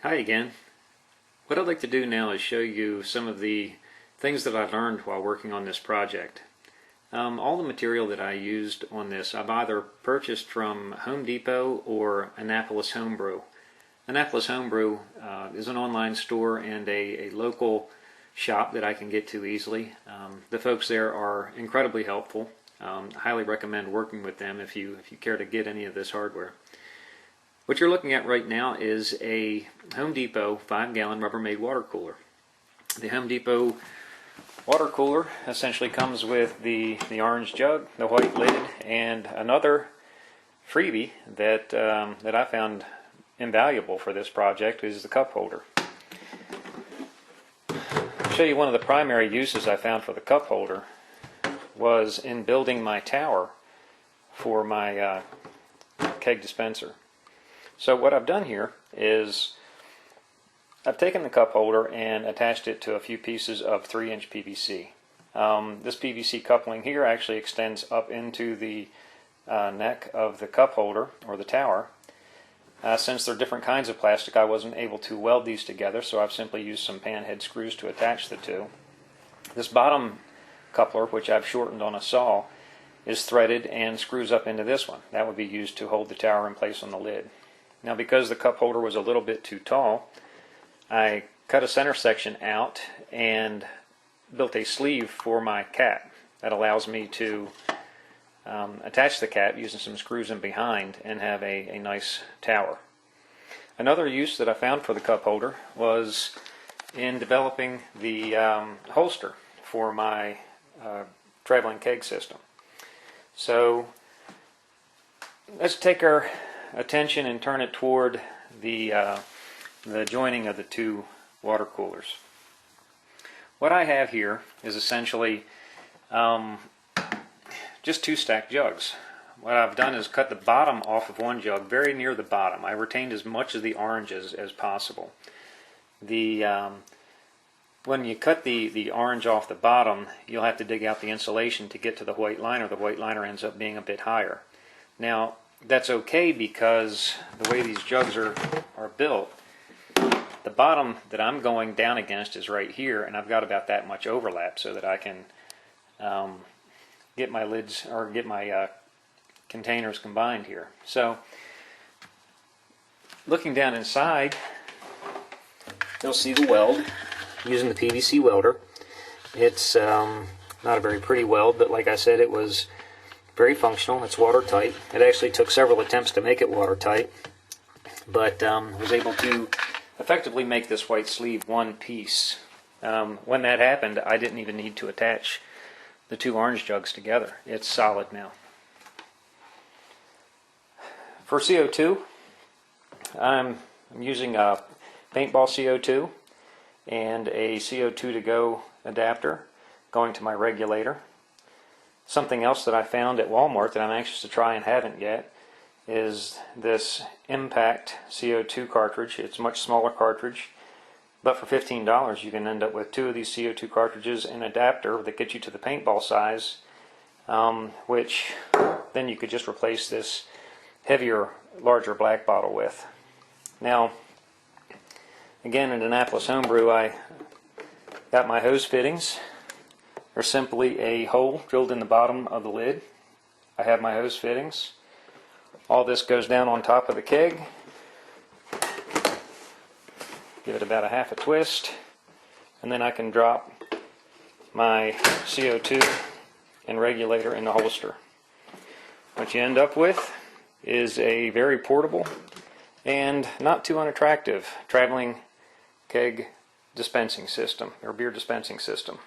Hi again. What I'd like to do now is show you some of the things that I've learned while working on this project. All the material that I used on this I've either purchased from Home Depot or Annapolis Homebrew. Annapolis Homebrew is an online store and a local shop that I can get to easily. The folks there are incredibly helpful. I highly recommend working with them if you care to get any of this hardware. What you're looking at right now is a Home Depot 5-gallon Rubbermaid water cooler. The Home Depot water cooler essentially comes with the orange jug, the white lid, and another freebie that I found invaluable for this project is the cup holder. I'll show you one of the primary uses I found for the cup holder was in building my tower for my keg dispenser. So what I've done here is I've taken the cup holder and attached it to a few pieces of 3-inch PVC. This PVC coupling here actually extends up into the neck of the cup holder or the tower. Since they're different kinds of plastic, I wasn't able to weld these together, so I've simply used some panhead screws to attach the two. This bottom coupler, which I've shortened on a saw, is threaded and screws up into this one. That would be used to hold the tower in place on the lid. Now, because the cup holder was a little bit too tall, I cut a center section out and built a sleeve for my cap that allows me to attach the cap using some screws in behind and have a nice tower. Another use that I found for the cup holder was in developing the holster for my traveling keg system. So let's take our attention and turn it toward the joining of the two water coolers. What I have here is essentially just two stacked jugs. What I've done is cut the bottom off of one jug, very near the bottom. I retained as much of the oranges as possible. When you cut the orange off the bottom, you'll have to dig out the insulation to get to the white liner. The white liner ends up being a bit higher. Now, that's okay because the way these jugs are built, the bottom that I'm going down against is right here, and I've got about that much overlap so that I can get my lids or get my containers combined here. So, looking down inside, you'll see the weld using the PVC welder. It's not a very pretty weld, but like I said, it was very functional. It's watertight. It actually took several attempts to make it watertight, but was able to effectively make this white sleeve one piece. When that happened, I didn't even need to attach the two orange jugs together. It's solid now. For CO2, I'm using a paintball CO2 and a CO2 to go adapter going to my regulator. Something else that I found at Walmart that I'm anxious to try and haven't yet is this Impact CO2 cartridge. It's a much smaller cartridge, but for $15 you can end up with two of these CO2 cartridges and an adapter that gets you to the paintball size, which then you could just replace this heavier, larger black bottle with. Now, again, at Annapolis Homebrew, I got my hose fittings. They're simply a hole drilled in the bottom of the lid. I have my hose fittings. All this goes down on top of the keg. Give it about a half a twist, and then I can drop my CO2 and regulator in the holster. What you end up with is a very portable and not too unattractive traveling keg dispensing system, or beer dispensing system.